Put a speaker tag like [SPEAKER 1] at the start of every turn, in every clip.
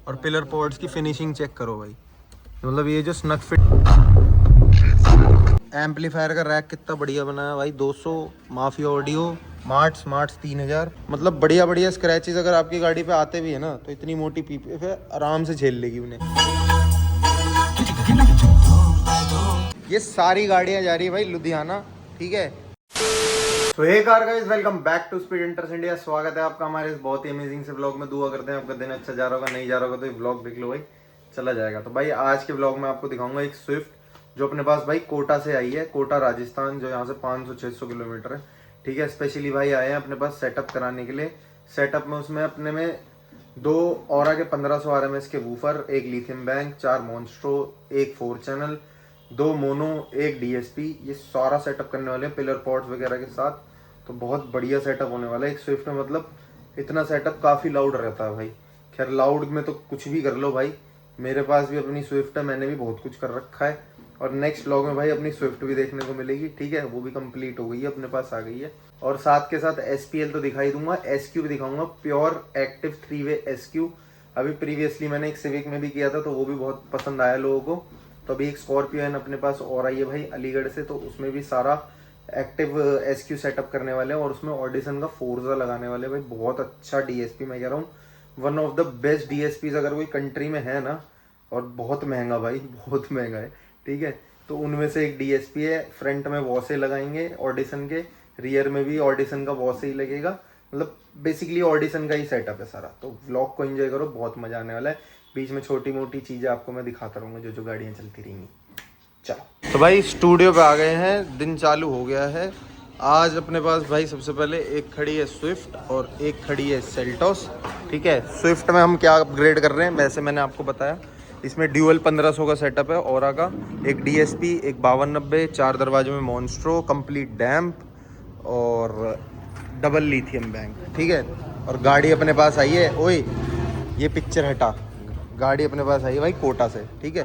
[SPEAKER 1] और pillar pods की finishing check करो भाई, मतलब ये जो स्नग फिट एम्पलीफायर का रैक कितना बढ़िया बनाया भाई। 200 माफिया ऑडियो मार्ट्स 3000, मतलब बढ़िया बढ़िया स्क्रैचेस अगर आपकी गाड़ी पे आते भी है ना तो इतनी मोटी पीपीएफ है, आराम से झेल लेगी उन्हें। ये सारी गाड़ियां जा रही है भाई लुधियाना, ठीक है। तो hey car guys, welcome back to speed inters India. स्वागत है आपका हमारे इस बहुत ही अमेजिंग से व्लॉग में। दुआ करते हैं आपका दिन अच्छा जा रहा होगा, नहीं जा रहा होगा तो ये व्लॉग देख लो भाई, चला जाएगा। तो भाई आज के व्लॉग में आपको दिखाऊंगा एक स्विफ्ट जो अपने पास भाई कोटा से आई है, कोटा राजस्थान, जो यहाँ से 500-600 किलोमीटर है, ठीक है। स्पेशली भाई आए हैं अपने पास सेटअप कराने के लिए। सेटअप में उसमें अपने में 2 औरा के 1500 RMS के वूफर, एक लिथियम बैंक, 4 मॉन्स्ट्रो, एक 4 चैनल, 2 मोनो, एक DSP, ये सारा सेटअप करने वाले हैं पिलर पॉड्स वगैरह के साथ। तो बहुत बढ़िया सेटअप होने वाला है एक स्विफ्ट में, मतलब इतना सेटअप काफ़ी लाउड रहता है भाई। खैर लाउड में तो कुछ भी कर लो भाई, मेरे पास भी अपनी स्विफ्ट है, मैंने भी बहुत कुछ कर रखा है। और नेक्स्ट व्लॉग में भाई अपनी स्विफ्ट भी देखने को मिलेगी, ठीक है। वो भी कंप्लीट हो गई है, अपने पास आ गई है। और साथ के साथ SPL तो दिखाई दूंगा, SQ भी दिखाऊंगा, प्योर एक्टिव 3-वे SQ। अभी प्रीवियसली मैंने एक सिविक में भी किया था तो वो भी बहुत पसंद आया लोगों को। तो अभी एक स्कॉर्पियो अपने पास और आई है भाई अलीगढ़ से, तो उसमें भी सारा एक्टिव SQ सेटअप करने वाले हैं और उसमें ऑडिसन का फोर्जा लगाने वाले हैं भाई। बहुत अच्छा DSP, मैं कह रहा हूँ one of the best DSPs अगर कोई कंट्री में है ना, और बहुत महंगा भाई, बहुत महंगा है, ठीक है। तो उनमें से एक DSP है। फ्रंट में वॉसे लगाएंगे ऑडिसन के, रियर में भी ऑडिसन का वॉसे ही लगेगा, मतलब बेसिकली ऑडिसन का ही सेटअप है सारा। तो व्लॉग को एंजॉय करो, बहुत मजा आने वाला है। बीच में छोटी मोटी चीजें आपको मैं दिखाता रहूंगा, जो जो गाड़ियां चलती रहेंगी। चलो तो भाई स्टूडियो पे आ गए हैं, दिन चालू हो गया है। आज अपने पास भाई सबसे पहले एक खड़ी है स्विफ्ट और एक खड़ी है सेल्टोस, ठीक है। स्विफ्ट में हम क्या अपग्रेड कर रहे हैं, वैसे मैंने आपको बताया, इसमें ड्यूअल 1500 का सेटअप है औरा का, एक DSP, एक 5290, 4 दरवाजे में मॉन्स्ट्रो, कंप्लीट डैम्प और डबल लिथियम बैंक, ठीक है। और गाड़ी अपने पास आई है, ओए ये पिक्चर हटा, गाड़ी अपने पास आई है भाई कोटा से, ठीक है।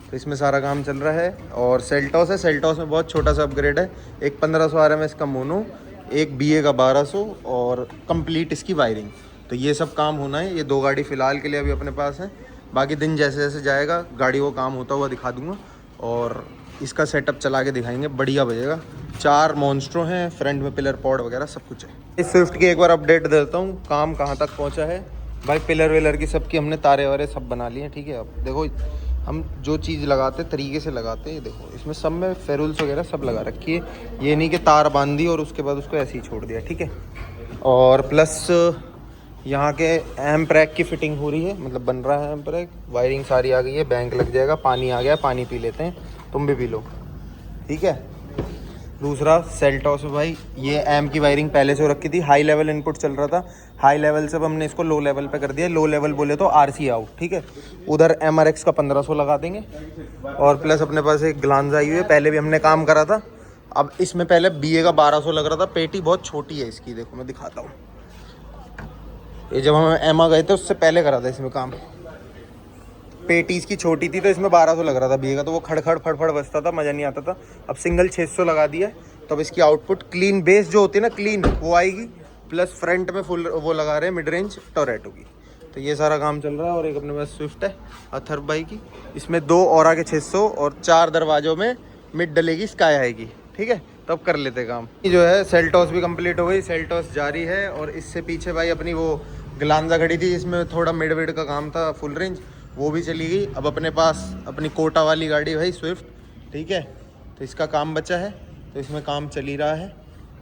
[SPEAKER 1] तो इसमें सारा काम चल रहा है। और सेल्टोस है, सेल्टोस में बहुत छोटा सा अपग्रेड है, एक 1500 RMS का मोनो, एक BA का 1200 और कंप्लीट इसकी वायरिंग। तो ये सब काम होना है। ये 2 गाड़ी फिलहाल के लिए अभी अपने पास है, बाकी दिन जैसे जैसे जाएगा गाड़ी वो काम होता हुआ दिखा दूंगा और इसका सेटअप चला के दिखाएंगे, बढ़िया बजेगा। 4 मॉन्स्ट्रो हैं, फ्रंट में पिलर पॉड वगैरह सब कुछ है। इस स्विफ्ट की एक बार अपडेट देता हूँ, काम कहाँ तक पहुँचा है भाई। पिलर वेलर की सबकी हमने तारे वारे सब बना लिए हैं, ठीक है। अब देखो हम जो चीज़ लगाते तरीके से लगाते हैं, देखो इसमें सब में फेरुल्स वगैरह सब लगा रखी है। ये नहीं कि तार बांध दी और उसके बाद उसको ऐसे ही छोड़ दिया, ठीक है। और प्लस यहाँ के एम्प रैक की फिटिंग हो रही है, मतलब बन रहा है एम्प रैक, वायरिंग सारी आ गई है, बैंक लग जाएगा। पानी आ गया, पानी पी लेते हैं, तुम भी पी लो, ठीक है। दूसरा सेल्टोस में भाई ये एम की वायरिंग पहले से हो रखी थी, हाई लेवल इनपुट चल रहा था, हाई लेवल से अब हमने इसको लो लेवल पे कर दिया। लो लेवल बोले तो RC आउट, ठीक है। उधर MRX का 1500 लगा देंगे। और प्लस अपने पास एक ग्लांजा आई हुई है, पहले भी हमने काम करा था। अब इसमें पहले BA का 1200 लग रहा था, पेटी बहुत छोटी है इसकी, देखो मैं दिखाता हूँ। ये जब हम एमा गए थे उससे पहले करा था इसमें काम, पेटी इसकी छोटी थी तो इसमें 1200 लग रहा था BA का, तो वो खड़खड़ फड़फड़ बजता था, मज़ा नहीं आता था। अब सिंगल 600 लगा दिया है, तो अब इसकी आउटपुट क्लीन बेस जो होती है ना, क्लीन वो आएगी। प्लस फ्रंट में फुल वो लगा रहे हैं मिड रेंज टोरेट होगी। तो ये सारा काम चल रहा है। और एक अपने पास स्विफ्ट है अथर बाई की, इसमें 2 औरा के 600 और 4 दरवाजों में मिड डलेगी, स्काई आएगी, ठीक है। तब कर लेते काम। जो है सेल्टोस भी कंप्लीट हो गई, सेल्टोस जारी है। और इससे पीछे भाई अपनी वो ग्लांजा खड़ी थी जिसमें थोड़ा मिड विड का काम था, फुल रेंज, वो भी चली गई। अब अपने पास अपनी कोटा वाली गाड़ी भाई स्विफ्ट, ठीक है। तो इसका काम बचा है, तो इसमें काम चल ही रहा है।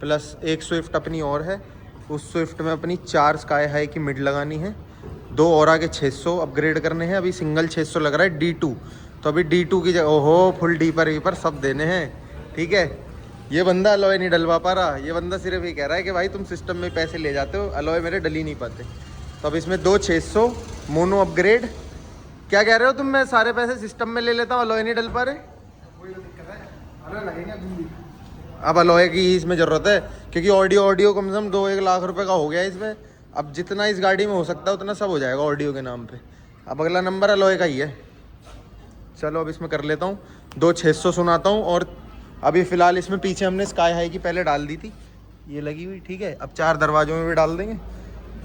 [SPEAKER 1] प्लस एक स्विफ्ट अपनी और है, उस स्विफ्ट में अपनी 4 स्काई हाई की मिड लगानी है, 2 औरा के 600 अपग्रेड करने हैं। अभी सिंगल 600 लग रहा है D2, तो अभी D2 की जगह ओहो फुल डीपर वीपर सब देने हैं, ठीक है। ये बंदा अलॉय नहीं डलवा पा रहा, ये बंदा सिर्फ ये कह रहा है कि भाई तुम सिस्टम में पैसे ले जाते हो, अलॉय मेरे डल ही नहीं पाते। तो अब इसमें 2 600 मोनो अपग्रेड। क्या कह रहे हो तुम, मैं सारे पैसे सिस्टम में ले लेता हूँ, अलॉय नहीं डल पा रहे। अब अलॉय की इसमें ज़रूरत है, क्योंकि ऑडियो कम से कम 2-1 लाख रुपए का हो गया इसमें। अब जितना इस गाड़ी में हो सकता है उतना सब हो जाएगा ऑडियो के नाम पे। अब अगला नंबर अलॉय का ही है। चलो अब इसमें कर लेता हूँ, 2 600 सुनाता हूँ। और अभी फ़िलहाल इसमें पीछे हमने स्काई हाई की पहले डाल दी थी, ये लगी हुई, ठीक है। अब 4 दरवाज़ों में भी डाल देंगे,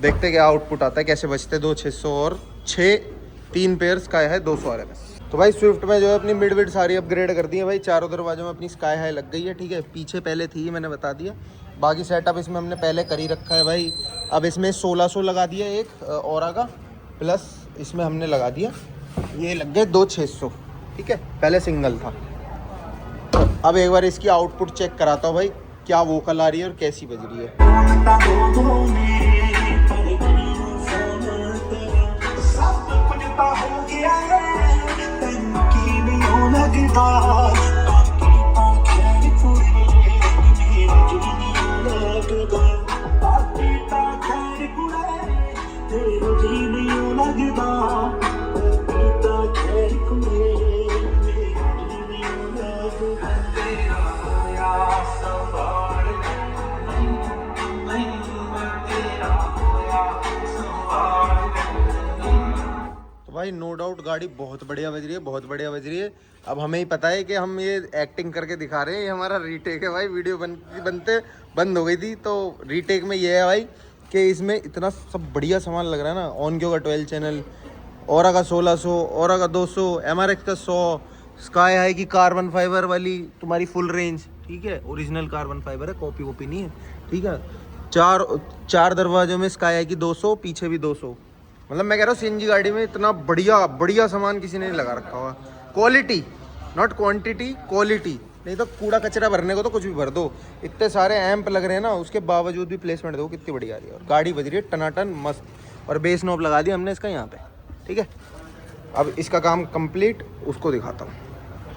[SPEAKER 1] देखते क्या आउटपुट आता है, कैसे बचते 2 600 और 6 3 पेयर स्काई हाई 200 RMS। तो भाई स्विफ्ट में जो है अपनी मिड विड सारी अपग्रेड कर दी है भाई। चारों दरवाजों में अपनी स्काई हाई लग गई है, ठीक है। पीछे पहले थी मैंने बता दिया, बाकी सेटअप इसमें हमने पहले कर ही रखा है भाई। अब इसमें 1600 लगा दिया एक औरा का, प्लस इसमें हमने लगा दिया ये लग गए 2600, ठीक है। पहले सिंगल था। अब एक बार इसकी आउटपुट चेक कराता हूँ भाई, क्या वोकल आ रही है और कैसी बज रही है। भाई नो डाउट गाड़ी बहुत बढ़िया बज रही है, बहुत बढ़िया बज रही है। अब हमें ही पता है कि हम ये एक्टिंग करके दिखा रहे हैं, ये हमारा रीटेक है भाई। वीडियो बनते बंद हो गई थी, तो रीटेक में ये है भाई कि इसमें इतना सब बढ़िया सामान लग रहा है ना। ऑनक्यो का 12 चैनल, औरा का 1600, औरा का 200, MRX का 100, स्काई हाई की कार्बन फाइबर वाली तुम्हारी फुल रेंज, ठीक है। ओरिजिनल कार्बन फाइबर है, कॉपी वॉपी नहीं है, ठीक है। चार दरवाजों में स्काई हाई की 200, पीछे भी 200। मतलब मैं कह रहा हूँ सीएनजी गाड़ी में इतना बढ़िया सामान किसी ने नहीं लगा रखा हुआ। Quality not quantity, quality. नहीं तो कूड़ा कचरा भरने को तो कुछ भी भर दो। इतने सारे एम्प लग रहे हैं ना, उसके बावजूद भी प्लेसमेंट देखो कितनी बढ़िया आ रही है। और गाड़ी बज रही है टनाटन मस्त। और बेस नॉब लगा दिया हमने इसका यहाँ पे, ठीक है। अब इसका काम कंप्लीट, उसको दिखाता हूँ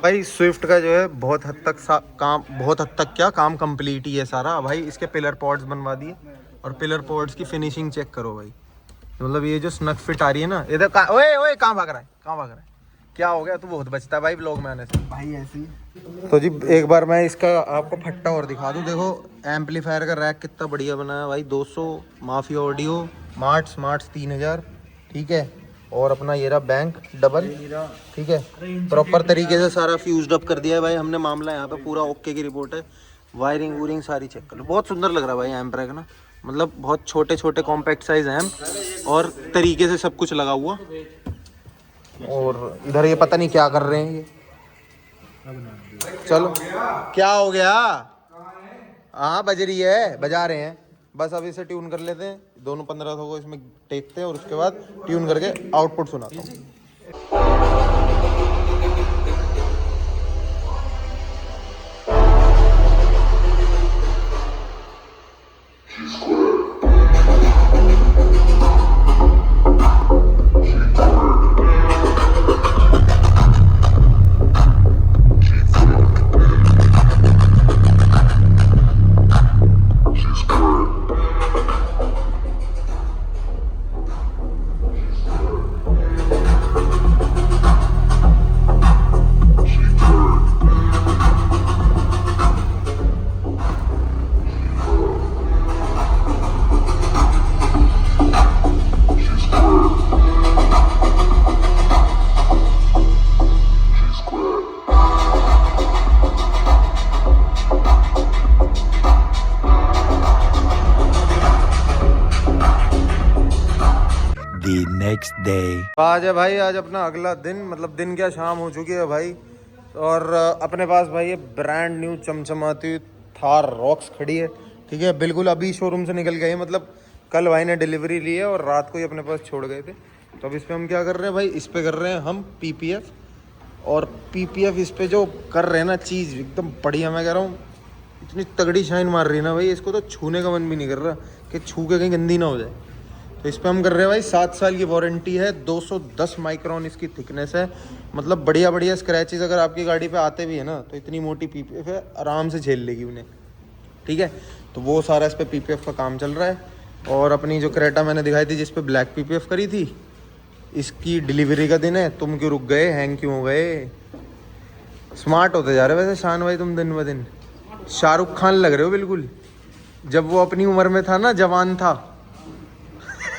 [SPEAKER 1] भाई। स्विफ्ट का जो है बहुत हद तक काम कंप्लीट ही है सारा भाई। इसके पिलर पॉड्स बनवा दिए, और पिलर पॉड्स की फिनिशिंग चेक करो भाई। मतलब ये जो स्नग फिट आ रही है ना, इधर ओए कहाँ भाग रहा है, क्या हो गया? तू बहुत बचता है भाई ब्लॉग में आने से
[SPEAKER 2] भाई ऐसी।
[SPEAKER 1] तो जी एक बार मैं इसका आपको फट्टा और दिखा दूं। देखो एम्पलीफायर का रैक कितना बढ़िया बना है भाई। 200 माफिया ऑडियो, स्मार्ट्स 3000, ठीक है। और अपना ये रहा बैंक डबल, ठीक है। प्रॉपर तरीके से सारा फ्यूज्ड अप कर दिया है भाई हमने। मामला यहाँ पे पूरा ओके की रिपोर्ट है। वायरिंग वूरिंग सारी चेक कर लो। बहुत सुंदर लग रहा है भाई एम्प रैक ना। मतलब बहुत छोटे कॉम्पैक्ट साइज एम्प और तरीके से सब कुछ लगा हुआ। और इधर ये पता नहीं क्या कर रहे हैं ये। चलो क्या हो गया? हाँ बज रही है, बजा रहे हैं बस। अब इसे ट्यून कर लेते हैं। दोनों 1500 को इसमें टेकते हैं और उसके बाद ट्यून करके आउटपुट सुनाता हूँ।
[SPEAKER 2] Next day.
[SPEAKER 1] आज है भाई, आज अपना अगला दिन, मतलब दिन क्या शाम हो चुकी है भाई। और अपने पास भाई ये ब्रांड न्यू चमचमाती थार रॉक्स खड़ी है, ठीक है। बिल्कुल अभी शोरूम से निकल गई है, मतलब कल भाई ने डिलीवरी ली है और रात को ही अपने पास छोड़ गए थे। तो अब इस पर हम क्या कर रहे हैं भाई, इस पर कर रहे हैं हम PPF। और PPF इस पर जो कर रहे हैं ना चीज़ एकदम बढ़िया। मैं कह रहा हूँ इतनी तगड़ी शाइन मार रही है ना भाई, इसको तो छूने का मन भी नहीं कर रहा कि छू के कहीं गंदी ना हो जाए। तो इस पर हम कर रहे हैं भाई 7 साल की वारंटी है, 210 माइक्रोन इसकी थिकनेस है। मतलब बढ़िया स्क्रैचेस अगर आपकी गाड़ी पे आते भी है ना, तो इतनी मोटी PPF है, आराम से झेल लेगी उन्हें, ठीक है। तो वो सारा इस पर PPF का काम चल रहा है। और अपनी जो क्रेटा मैंने दिखाई थी जिस पे ब्लैक PPF करी थी, इसकी डिलीवरी का दिन है। तुम क्यों रुक गए, हैंग क्यों हो गए? स्मार्ट होते जा रहे वैसे शान भाई, तुम दिन ब दिन शाहरुख खान लग रहे हो बिल्कुल, जब वो अपनी उम्र में था ना, जवान था।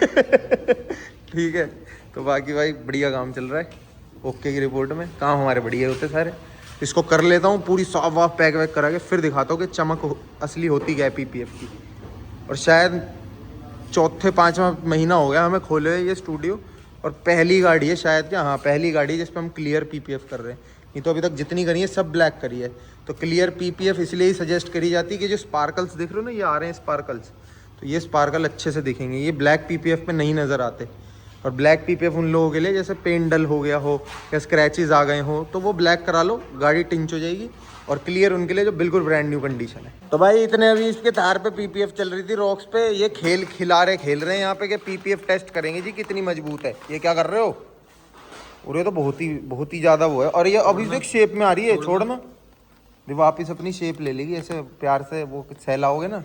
[SPEAKER 1] ठीक है। तो बाकी भाई बढ़िया काम चल रहा है, ओके की रिपोर्ट में। काम हमारे बढ़िया होते सारे। इसको कर लेता हूँ पूरी साफ वाफ पैक वैक करा के, फिर दिखाता हूँ कि चमक असली होती क्या है PPF की। और शायद 4-5वां महीना हो गया हमें खोले हुए ये स्टूडियो, और पहली गाड़ी है शायद, क्या हाँ पहली गाड़ी है जिस पे हम क्लियर पीपीएफ कर रहे हैं। नहीं तो अभी तक जितनी करी है सब ब्लैक करी है। तो क्लियर पीपीएफ इसलिए ही सजेस्ट करी जाती है कि जो स्पार्कल्स दिख रहे हो ना, ये आ रहे हैं स्पार्कल्स, तो ये स्पार्कल अच्छे से दिखेंगे, ये ब्लैक पीपीएफ पे नहीं नज़र आते। और ब्लैक पीपीएफ उन लोगों के लिए जैसे पेंट डल हो गया हो या स्क्रैचेस आ गए हो, तो वो ब्लैक करा लो, गाड़ी टिंच हो जाएगी। और क्लियर उनके लिए जो बिल्कुल ब्रांड न्यू कंडीशन है। तो भाई इतने अभी इसके तार पे पीपीएफ चल रही थी रॉक्स पे, ये खेल रहे हैं यहाँ पे कि पीपीएफ टेस्ट करेंगे जी कितनी मजबूत है। ये क्या कर रहे हो? और ये तो बहुत ही ज़्यादा वो है। और ये अभी तो एक शेप में आ रही है, छोड़ ना, ये वापस अपनी शेप ले लेगी ऐसे प्यार से, वो सहलाओगे ना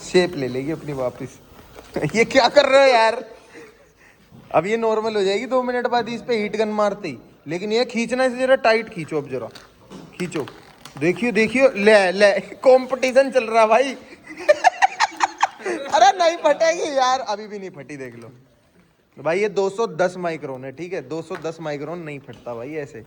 [SPEAKER 1] शेप ले लेगी अपनी वापस। ये क्या कर रहे हो यार? अब ये नॉर्मल हो जाएगी 2 मिनट बाद इस पे हीट गन मारते ही। लेकिन ये खींचना इसे जरा टाइट खींचो, अब जरा खींचो, देखियो ले कंपटीशन चल रहा भाई। अरे नहीं फटेगी यार, अभी भी नहीं फटी, देख लो तो भाई ये 210 माइक्रोन है, ठीक है 210 माइक्रोन, नहीं फटता भाई ऐसे।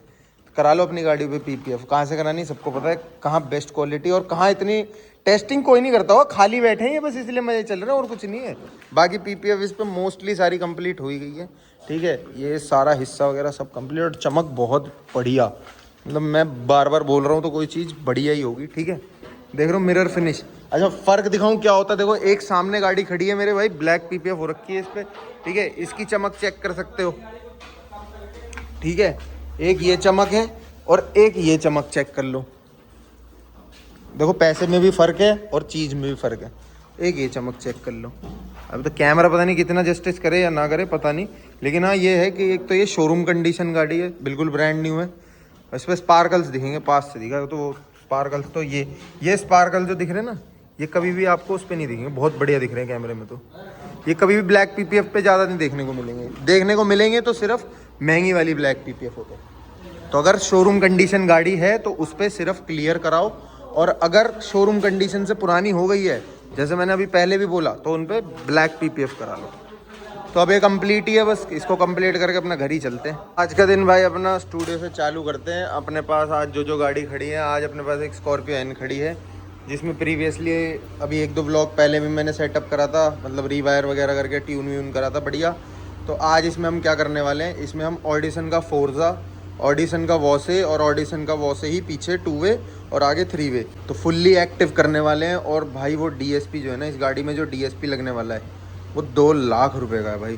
[SPEAKER 1] करा लो अपनी गाड़ी पे पीपीएफ, कहाँ से करानी सबको पता है, कहाँ बेस्ट क्वालिटी और कहाँ इतनी टेस्टिंग कोई नहीं करता हो, खाली बैठे हैं ये बस इसलिए मजे चल रहे हैं और कुछ नहीं है। बाकी पीपीएफ इस पे मोस्टली सारी कंप्लीट हो ही गई है, ठीक है। ये सारा हिस्सा वगैरह सब कंप्लीट और चमक बहुत बढ़िया, मतलब मैं बार बार बोल रहा हूँ तो कोई चीज़ बढ़िया ही होगी, ठीक है। देख रहे हो मिरर फिनिश। अच्छा फ़र्क दिखाऊं क्या होता है, देखो एक सामने गाड़ी खड़ी है मेरे भाई, ब्लैक पीपीएफ हो रखी है इस पर, ठीक है। इसकी चमक चेक कर सकते हो, ठीक है। एक ये चमक है और एक ये चमक चेक कर लो, देखो पैसे में भी फ़र्क है और चीज़ में भी फ़र्क है। एक ये चमक चेक कर लो। अब तो कैमरा पता नहीं कितना जस्टिस करे या ना करे पता नहीं, लेकिन हाँ ये है कि एक तो ये शोरूम कंडीशन गाड़ी है, बिल्कुल ब्रांड न्यू है। इस पर स्पार्कल्स दिखेंगे, पास से दिखा तो वो स्पार्कल्स, तो ये स्पार्कल जो दिख रहे हैं ना, ये कभी भी आपको उस पर नहीं दिखेंगे, बहुत बढ़िया दिख रहे हैं कैमरे में। तो ये कभी भी ब्लैक पीपीएफ पे ज़्यादा नहीं देखने को मिलेंगे, तो सिर्फ महंगी वाली ब्लैक पीपीएफ हो तो अगर शोरूम कंडीशन गाड़ी है तो उस पर सिर्फ क्लियर कराओ। और अगर शोरूम कंडीशन से पुरानी हो गई है, जैसे मैंने अभी पहले भी बोला, तो उन पर ब्लैक पीपीएफ करा लो। तो अब ये कंप्लीट ही है, बस इसको कंप्लीट करके अपना घर ही चलते हैं। आज का दिन भाई अपना स्टूडियो से चालू करते हैं। अपने पास आज जो गाड़ी खड़ी है, आज अपने पास एक स्कॉर्पियो एन खड़ी है, जिसमें प्रीवियसली अभी 1-2 व्लॉग पहले भी मैंने सेटअप करा था, मतलब रीवायर वगैरह करके ट्यून व्यून करा था बढ़िया। तो आज इसमें हम क्या करने वाले हैं, इसमें हम ऑडिशन का फोर्जा, ऑडिशन का वॉसे और ऑडिशन का वॉसे ही पीछे 2 वे और आगे 3 वे, तो फुल्ली एक्टिव करने वाले हैं। और भाई वो डीएसपी जो है ना, इस गाड़ी में जो डीएसपी लगने वाला है वो 2 लाख रुपए का है भाई,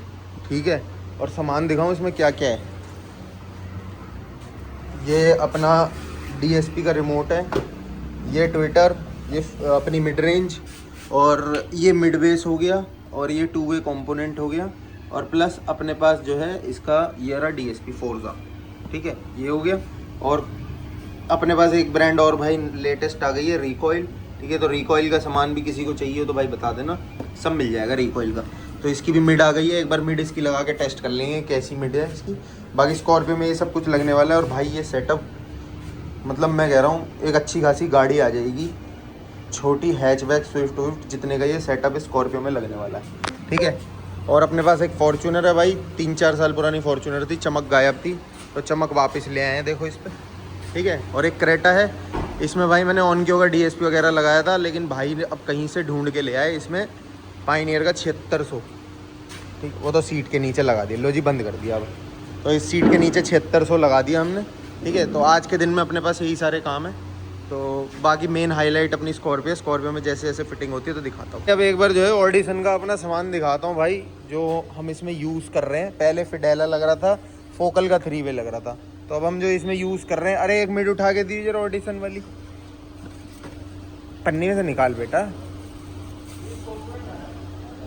[SPEAKER 1] ठीक है। और सामान दिखाऊं इसमें क्या क्या है। ये अपना डीएसपी का रिमोट है, ये ट्विटर, ये अपनी मिड रेंज, और ये मिड बेस हो गया, और ये 2 वे कंपोनेंट हो गया, और प्लस अपने पास जो है इसका ये रहा डीएसपी फोर्जा, ठीक है, ये हो गया। और अपने पास एक ब्रांड और भाई लेटेस्ट आ गई है, रिकॉइल, ठीक है। तो रिकॉइल का सामान भी किसी को चाहिए हो तो भाई बता देना, सब मिल जाएगा रिकॉइल का। तो इसकी भी मिड आ गई है, एक बार मिड इसकी लगा के टेस्ट कर लेंगे कैसी मिड है इसकी। बाकी स्कॉर्पियो में ये सब कुछ लगने वाला है। और भाई ये सेटअप, मतलब मैं कह रहा हूँ एक अच्छी खासी गाड़ी आ जाएगी, छोटी हैचबैक स्विफ्ट जितने का ये सेटअप स्कॉर्पियो में लगने वाला है, ठीक है। और अपने पास एक फॉर्च्यूनर है भाई, 3-4 साल पुरानी फॉर्च्यूनर थी, चमक गायब थी, तो चमक वापस ले आए हैं, देखो इस पर, ठीक है। और एक क्रेटा है, इसमें भाई मैंने ऑनक्यो का डीएसपी वगैरह लगाया था, लेकिन भाई ने अब कहीं से ढूंढ के ले आए, इसमें पाइनियर का 7600, ठीक, वो तो सीट के नीचे लगा दिया, लो जी बंद कर दिया अब। तो इस सीट के नीचे 7600 लगा दिया हमने, ठीक है। तो आज के दिन में अपने पास यही सारे काम है। तो बाकी मेन हाईलाइट अपनी स्कॉर्पियो में जैसे जैसे फिटिंग होती है तो दिखाता हूँ। अब एक बार जो है ऑडिशन का अपना सामान दिखाता हूँ भाई, जो हम इसमें यूज़ कर रहे हैं। पहले फिडेला लग रहा था, फोकल का 3 वे लग रहा था, तो अब हम जो इसमें यूज़ कर रहे हैं, अरे एक मिनट उठा के दीजिए जरा ऑडिशन वाली पन्नी में से निकाल बेटा।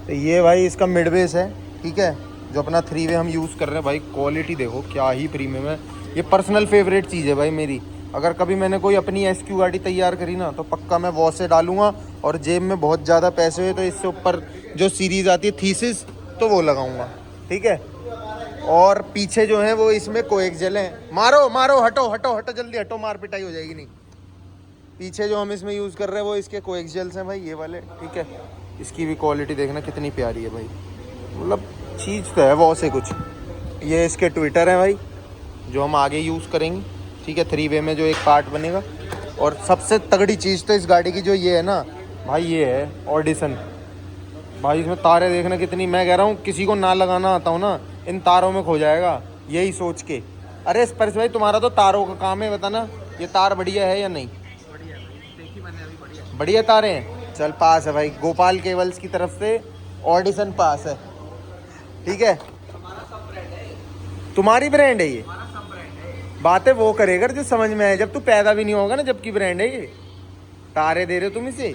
[SPEAKER 1] तो ये भाई इसका मिड बेस है, ठीक है, जो अपना 3 वे हम यूज़ कर रहे हैं। भाई क्वालिटी देखो क्या ही प्रीमियम है, ये पर्सनल फेवरेट चीज़ है भाई मेरी। अगर कभी मैंने कोई अपनी एसक्यू गाड़ी तैयार करी ना, तो पक्का मैं वॉश से डालूंगा, और जेब में बहुत ज़्यादा पैसे हुए तो इससे ऊपर जो सीरीज़ आती है थीसिस, तो वो लगाऊंगा, ठीक है। और पीछे जो है वो इसमें कोएक्सेल है, मारो मारो हटो हटो हटो जल्दी हटो, मार पिटाई हो जाएगी नहीं। पीछे जो हम इसमें यूज़ कर रहे हैं वो इसके कोएक्सेल्स हैं भाई, ये वाले, ठीक है। इसकी भी क्वालिटी देखना कितनी प्यारी है भाई, मतलब चीज़ तो है वो से कुछ। ये इसके ट्विटर है भाई, जो हम आगे यूज़ करेंगे, ठीक है, 3 वे में जो एक पार्ट बनेगा। और सबसे तगड़ी चीज़ तो इस गाड़ी की जो ये है ना भाई, ये है ऑडिशन भाई। इसमें तारे देखना कितनी, मैं कह रहा हूँ किसी को ना लगाना आता हूँ ना, इन तारों में खो जाएगा, यही सोच के। अरे स्पर्श भाई तुम्हारा तो तारों का काम है, बताना ये तार बढ़िया है या नहीं। बढ़िया तारे हैं, चल पास है भाई। गोपाल केबल्स की तरफ से ऑडिशन पास है, ठीक है। तुम्हारी ब्रांड है ये, बातें वो करेगा जो समझ में आए। जब तू पैदा भी नहीं होगा ना, जबकि ब्रांड है ये। तारे दे रहे हो तुम इसे,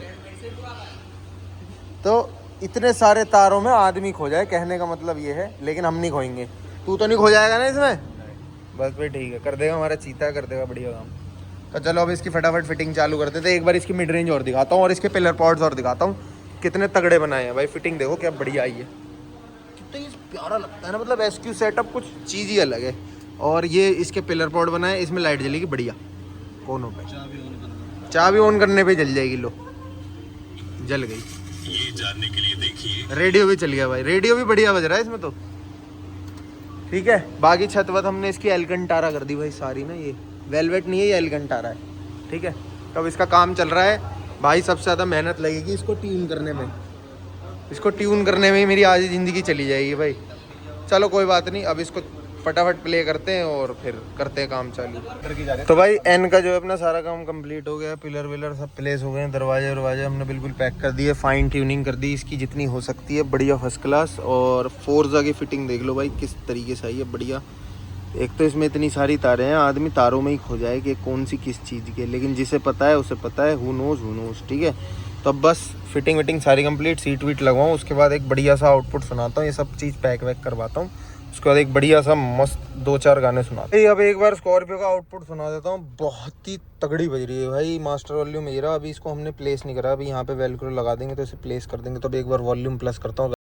[SPEAKER 1] तो इतने सारे तारों में आदमी खो जाए, कहने का मतलब ये है। लेकिन हम नहीं खोएंगे। तू तो नहीं खो जाएगा ना इसमें? बस भाई ठीक है, कर देगा हमारा चीता, कर देगा बढ़िया काम। तो चलो अब इसकी फटाफट फिटिंग चालू करते थे। एक बार इसकी मिड रेंज और दिखाता हूँ और इसके पिलर पॉड्स और दिखाता हूँ कितने तगड़े बनाए हैं भाई। फिटिंग देखो क्या बढ़िया आई है, कितना ही प्यारा लगता है ना। मतलब एसक्यू सेटअप कुछ चीज़ ही अलग है। और ये इसके पिलर पॉड बनाए, इसमें लाइट जलेगी बढ़िया कोनों पे। चाबी ऑन करने पे जल जाएगी, लो जल गई।
[SPEAKER 3] ये जानने के लिए देखिए
[SPEAKER 1] रेडियो भी चल गया भाई, रेडियो भी बढ़िया बज रहा है इसमें तो, ठीक है। बाकी छत वत हमने इसकी एलकंटारा कर दी भाई सारी ना। ये वेलवेट नहीं है, ये एलकंटारा है, ठीक है। तो अब इसका काम चल रहा है भाई। सबसे ज़्यादा मेहनत लगेगी इसको ट्यून करने में। इसको ट्यून करने में ही मेरी आधी ज़िंदगी चली जाएगी भाई। चलो कोई बात नहीं, अब इसको फटाफट प्ले करते हैं और फिर करते हैं काम चालू। तो भाई एन का जो है अपना सारा काम कंप्लीट हो गया। पिलर विलर सब प्लेस हो गए हैं, दरवाजे हमने बिल्कुल पैक कर दिए, फाइन ट्यूनिंग कर दी इसकी जितनी हो सकती है, बढ़िया फर्स्ट क्लास। और फोर्जा की फिटिंग देख लो भाई किस तरीके से आई है, बढ़िया। एक तो इसमें इतनी सारी तारें हैं, आदमी तारों में ही खो जाए कि कौन सी किस चीज़ की, लेकिन जिसे पता है उसे पता है, हु नोज, ठीक है। तो अब बस फिटिंग विटिंग सारी कंप्लीट, सीट वीट लगवाऊँ, उसके बाद एक बढ़िया सा आउटपुट सुनाता हूँ, ये सब चीज़ पैक वैक करवाता हूँ। उसके बाद एक बढ़िया सा मस्त 2-4 गाने सुनाते हैं। अब एक बार स्कॉर्पियो का आउटपुट सुना देता हूँ, बहुत ही तगड़ी बज रही है भाई। मास्टर वॉल्यूम मेरा, अभी इसको हमने प्लेस नहीं करा, अभी यहाँ पे वेलक्रो लगा देंगे तो इसे प्लेस कर देंगे। तो अब एक बार वॉल्यूम प्लस करता हूँ।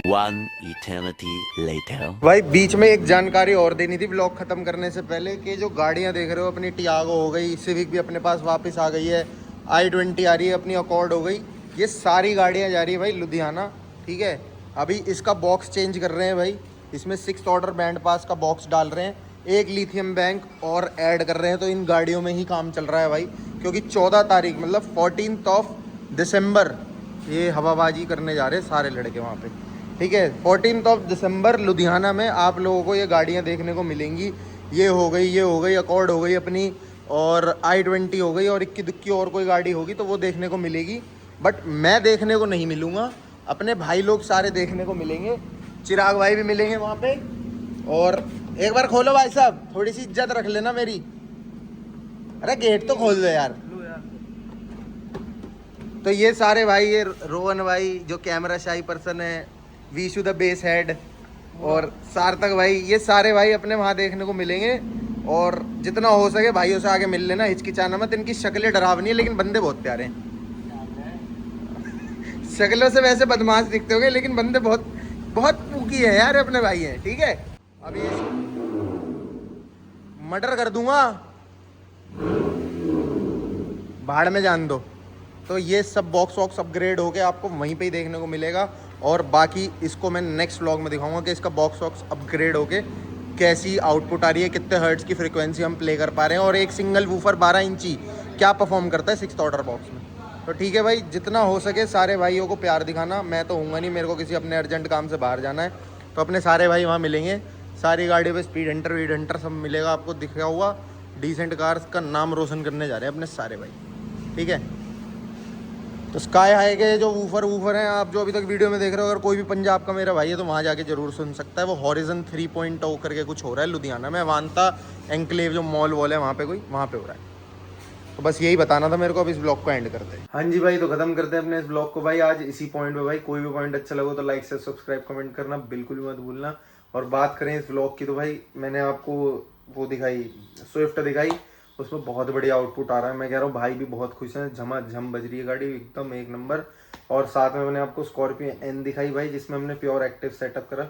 [SPEAKER 2] One eternity later.
[SPEAKER 1] भाई बीच में एक जानकारी और देनी थी ब्लॉग खत्म करने से पहले, कि जो गाड़ियां देख रहे हो अपनी, टियागो हो गई, सिविक भी अपने पास वापस आ गई है, i20 आ रही है, अपनी अकॉर्ड हो गई, ये सारी गाड़ियां जा रही है भाई लुधियाना, ठीक है। अभी इसका बॉक्स चेंज कर रहे हैं भाई, इसमें 6th ऑर्डर बैंड पास का बॉक्स डाल रहे हैं, एक लिथियम बैंक और ऐड कर रहे हैं। तो इन गाड़ियों में ही काम चल रहा है भाई, क्योंकि 14 तारीख मतलब 14 दिसंबर ये हवाबाजी करने जा रहे हैं सारे लड़के वहाँ पे, ठीक है। 14 दिसंबर लुधियाना में आप लोगों को ये गाड़ियाँ देखने को मिलेंगी। ये हो गई अकॉर्ड हो गई अपनी, और i20 हो गई, और इक्की दुक्की और कोई गाड़ी होगी तो वो देखने को मिलेगी। बट मैं देखने को नहीं मिलूँगा, अपने भाई लोग सारे देखने को मिलेंगे, चिराग भाई भी मिलेंगे वहाँ पे। और एक बार खोलो भाई साहब, थोड़ी सी इज्जत रख लेना मेरी। अरे गेट तो खोल दो यार। तो ये सारे भाई, ये रोहन भाई जो कैमरा शाई पर्सन है, विशु द बेस हेड, और सार्थक भाई, ये सारे भाई अपने वहाँ देखने को मिलेंगे। और जितना हो सके भाइयों से आगे मिल लेना, हिचकिचाना मत। इनकी शक्लें डरावनी है लेकिन बंदे बहुत प्यारे हैं। शक्लों से वैसे बदमाश दिखते होंगे लेकिन बंदे बहुत बहुत पूकी है यार, अपने भाई हैं, ठीक है। अभी मर्डर कर दूंगा, भाड़ में जान दो। तो ये सब बॉक्स वॉक्स अपग्रेड होके आपको वहीं पे ही देखने को मिलेगा। और बाकी इसको मैं नेक्स्ट व्लॉग में दिखाऊंगा कि इसका बॉक्स वॉक्स अपग्रेड होके कैसी आउटपुट आ रही है, कितने हर्ट्ज की फ्रीक्वेंसी हम प्ले कर पा रहे हैं, और एक सिंगल वूफर 12 इंची क्या परफॉर्म करता है 6th ऑर्डर बॉक्स में। तो ठीक है भाई, जितना हो सके सारे भाइयों को प्यार दिखाना। मैं तो हूँगा नहीं, मेरे को किसी अपने अर्जेंट काम से बाहर जाना है, तो अपने सारे भाई वहाँ मिलेंगे। सारी गाड़ियों पे स्पीड हंटर वीड हंटर सब मिलेगा आपको, दिखा हुआ डिसेंट कार्स का नाम रोशन करने जा रहे हैं अपने सारे भाई, ठीक है। तो स्काई हाई के जो वूफर हैं, आप जो अभी तक वीडियो में देख रहे हो, अगर कोई भी पंजाब का मेरा भाई है तो वहाँ जाके जरूर सुन सकता है। वो हॉरिजन 3.0 करके कुछ हो रहा है लुधियाना में, वांता एंक्लेव जो मॉल वॉल है वहाँ पे, कोई वहाँ पे हो रहा है। तो बस यही बताना था मेरे को, अब इस ब्लॉग को एंड करते हैं। हाँ जी भाई, तो खत्म करते हैं अपने इस ब्लॉग को भाई आज इसी पॉइंट पे भाई। कोई भी पॉइंट अच्छा लगे तो लाइक से सब्सक्राइब कमेंट करना बिल्कुल भी मत भूलना। और बात करें इस ब्लॉग की तो भाई मैंने आपको वो दिखाई, स्विफ्ट दिखाई, उसमें बहुत बढ़िया आउटपुट आ रहा है। मैं कह रहा हूँ भाई भी बहुत खुश हैं, झमाझम बज रही है गाड़ी एकदम एक नंबर। और साथ में मैंने आपको स्कॉर्पियो एन दिखाई भाई, जिसमें हमने प्योर एक्टिव सेटअप करा।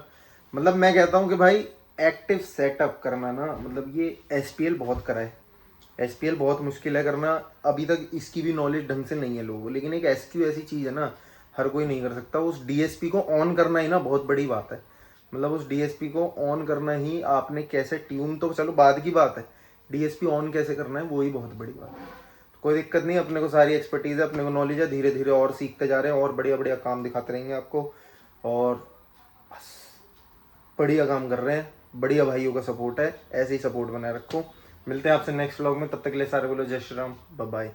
[SPEAKER 1] मतलब मैं कहता हूँ कि भाई एक्टिव सेटअप करना ना, मतलब ये SPL बहुत करा है। SPL बहुत मुश्किल है करना, अभी तक इसकी भी नॉलेज ढंग से नहीं है लोगों को। लेकिन एक SQ ऐसी चीज़ है ना, हर कोई नहीं कर सकता। उस DSP को ऑन करना ही ना बहुत बड़ी बात है। मतलब उस DSP को ऑन करना ही, आपने कैसे ट्यून तो चलो बाद की बात है, DSP ऑन कैसे करना है वो ही बहुत बड़ी बात है। तो कोई दिक्कत नहीं, अपने को सारी एक्सपर्टीज़ है, अपने को नॉलेज है, धीरे धीरे और सीखते जा रहे हैं और बढ़िया बढ़िया काम दिखाते रहेंगे आपको। और बस बढ़िया काम कर रहे हैं, बढ़िया भाइयों का सपोर्ट है, ऐसे ही सपोर्ट बनाए रखो। मिलते हैं आपसे नेक्स्ट व्लॉग में, तब तक के लिए सारे बोलो जय श्री राम, बाय बाय।